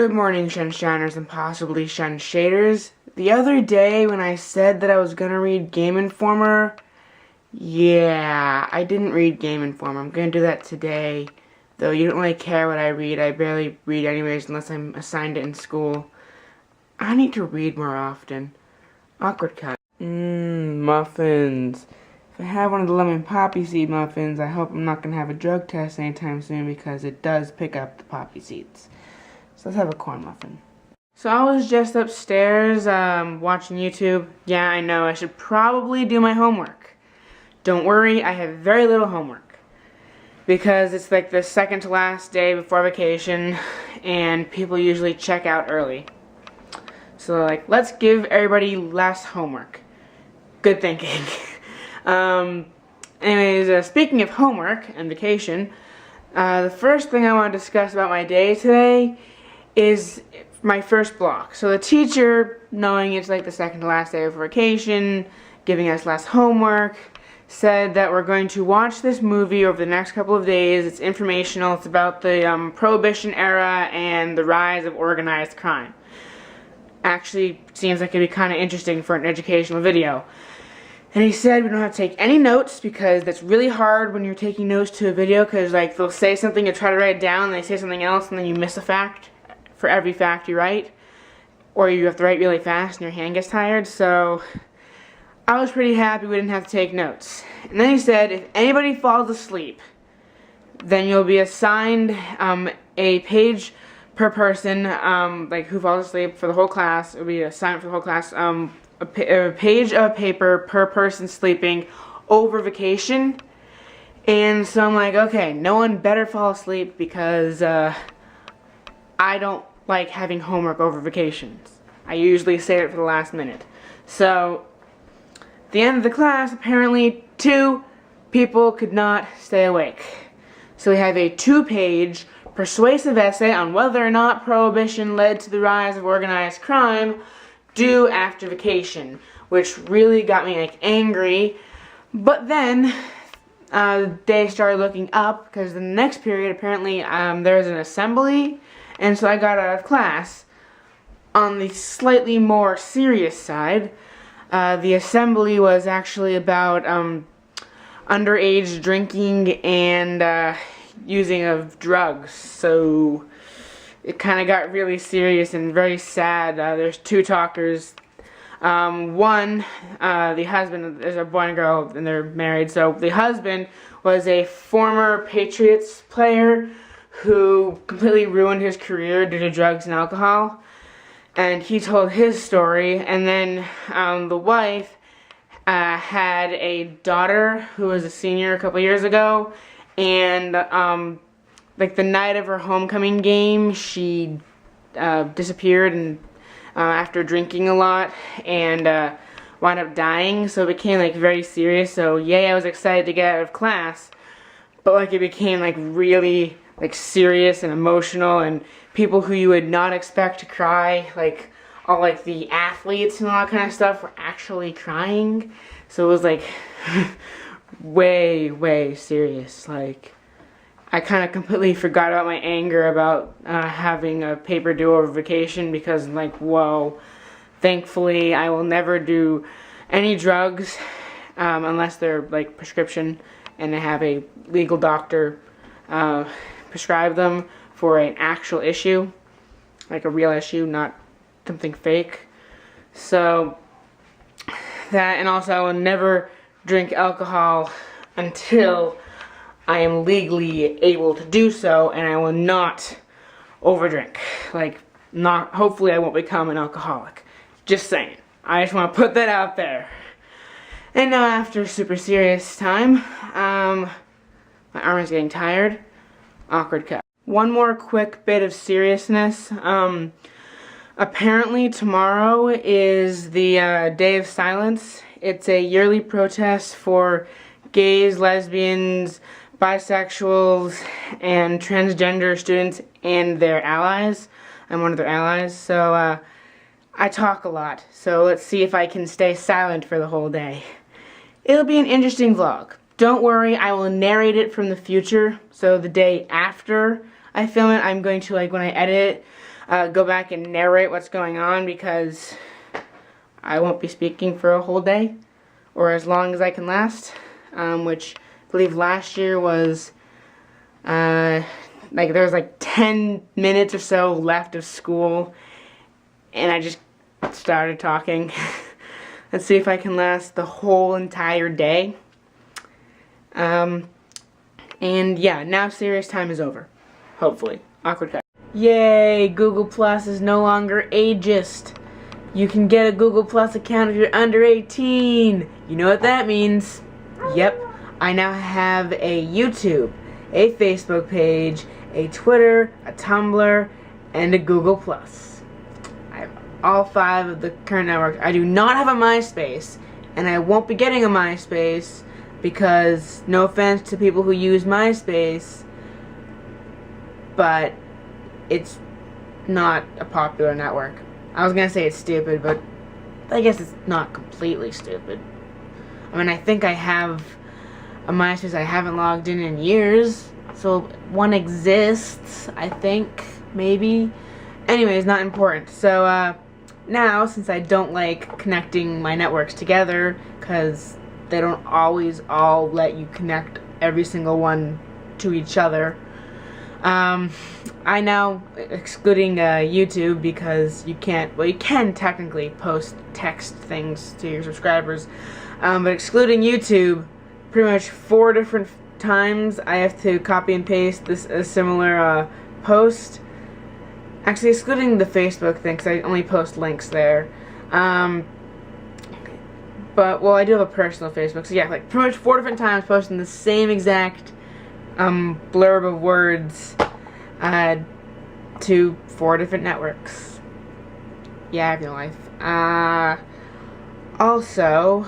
Good morning, Shunshiners and possibly SHunShaders. The other day when I said that I was gonna read Game Informer, yeah, I didn't read Game Informer. I'm gonna do that today. Though you don't really care what I read. I barely read anyways unless I'm assigned it in school. I need to read more often. Awkward cut. Muffins. If I have one of the lemon poppy seed muffins, I hope I'm not gonna have a drug test anytime soon because it does pick up the poppy seeds. So let's have a corn muffin. So I was just upstairs watching YouTube. Yeah, I know, I should probably do my homework. Don't worry, I have very little homework. Because it's like the second to last day before vacation, and people usually check out early. So like, let's give everybody less homework. Good thinking. Anyways, speaking of homework and vacation, the first thing I want to discuss about my day today is my first block. So the teacher, knowing it's like the second to last day of vacation, giving us less homework, said that we're going to watch this movie over the next couple of days. It's informational. It's about the Prohibition era and the rise of organized crime. Actually, seems like it'd be kind of interesting for an educational video. And he said we don't have to take any notes because that's really hard when you're taking notes to a video because like they'll say something, you try to write it down, and they say something else, and then you miss a fact for every fact you write. Or you have to write really fast and your hand gets tired. So I was pretty happy we didn't have to take notes. And then he said if anybody falls asleep, then you'll be assigned a page per person, like who falls asleep for the whole class. It'll be assigned for the whole class. A page of paper per person sleeping over vacation. And so I'm like, okay, no one better fall asleep because I don't like having homework over vacations. I usually save it for the last minute. So at the end of the class, apparently 2 people could not stay awake. So we have a 2-page persuasive essay on whether or not Prohibition led to the rise of organized crime due after vacation, which really got me like angry. But then the day started looking up because the next period apparently there was an assembly, and so I got out of class. On the slightly more serious side, the assembly was actually about underage drinking and using of drugs. So it kind of got really serious and very sad. There's 2 talkers. One, the husband, there's a boy and girl, and they're married. So the husband was a former Patriots player who completely ruined his career due to drugs and alcohol. And he told his story. And then the wife had a daughter who was a senior a couple years ago. And like the night of her homecoming game, she disappeared and after drinking a lot and wound up dying. So it became like very serious. So yay, I was excited to get out of class, but like it became like really like serious and emotional, and people who you would not expect to cry, like all like the athletes and all that kind of stuff, were actually crying. So it was like way serious. Like I kind of completely forgot about my anger about having a paper due over vacation because like, whoa, thankfully I will never do any drugs unless they're like prescription and I have a legal doctor prescribe them for an actual issue, like a real issue, not something fake. So that, and also I will never drink alcohol until I am legally able to do so, and I will not overdrink. Like, hopefully I won't become an alcoholic. Just saying. I just want to put that out there. And now after super serious time, my arm is getting tired. Awkward cut. One more quick bit of seriousness. Apparently tomorrow is the Day of Silence. It's a yearly protest for gays, lesbians, bisexuals, and transgender students and their allies. I'm one of their allies, so I talk a lot. So let's see if I can stay silent for the whole day. It'll be an interesting vlog. Don't worry, I will narrate it from the future. So the day after I film it, I'm going to, like, when I edit it, go back and narrate what's going on, because I won't be speaking for a whole day, or as long as I can last, which I believe last year was, like there was like 10 minutes or so left of school, and I just started talking. Let's see if I can last the whole entire day. And yeah, now serious time is over. Hopefully. Awkward cut. Yay! Google Plus is no longer ageist. You can get a Google Plus account if you're under 18. You know what that means. Yep. I now have a YouTube, a Facebook page, a Twitter, a Tumblr, and a Google Plus. I have all 5 of the current networks. I do not have a MySpace, and I won't be getting a MySpace because, no offense to people who use MySpace, but it's not a popular network. I was gonna say it's stupid, but I guess it's not completely stupid. I mean, I think I have a MySpace I haven't logged in years, so one exists, I think, maybe. Anyways, not important. So, now, since I don't like connecting my networks together, because they don't always all let you connect every single one to each other, I now, excluding YouTube, because you can't, well, you can technically post text things to your subscribers, but excluding YouTube, pretty much 4 different times I have to copy and paste a similar post. Actually, excluding the Facebook thing, because I only post links there. But, well, I do have a personal Facebook, so yeah, like, pretty much 4 different times posting the same exact blurb of words to 4 different networks. Yeah, I have no life. Also,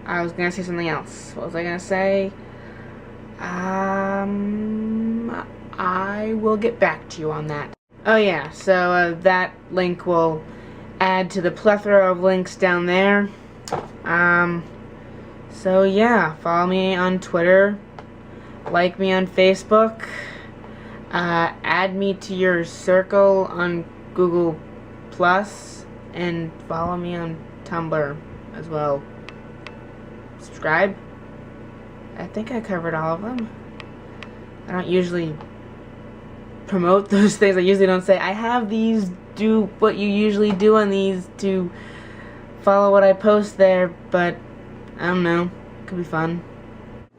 I was gonna say something else. What was I gonna say? I will get back to you on that. Oh yeah, so that link will add to the plethora of links down there. So yeah, follow me on Twitter, like me on Facebook, add me to your circle on Google Plus, and follow me on Tumblr as well. Subscribe. I think I covered all of them. I don't usually promote those things. I usually don't say, I have these, do what you usually do on these to follow what I post there, but I don't know. Could be fun.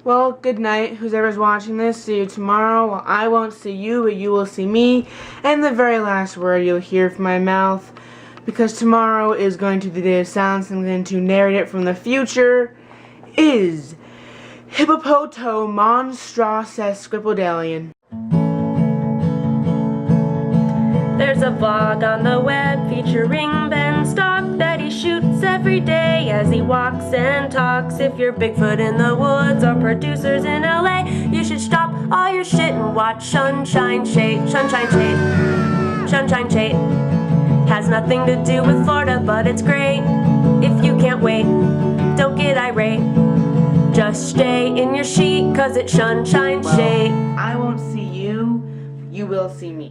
Well, good night, whoever's watching this. See you tomorrow. Well, I won't see you, but you will see me. And the very last word you'll hear from my mouth, because tomorrow is going to be the day of silence, I'm going to narrate it from the future, is HIPPOPOTOMONSTROSESQUIPEDALIAN. There's a vlog on the web featuring Ben Stock that he shoots every day as he walks and talks. If you're Bigfoot in the woods or producers in LA, you should stop all your shit and watch SHunShineSHate. SHunShineShate. SHunShineShate. Has nothing to do with Florida, but it's great. If you can't wait, don't get irate. Just stay in your sheet, cause it's SHunShineShate. Well, I won't see you, you will see me.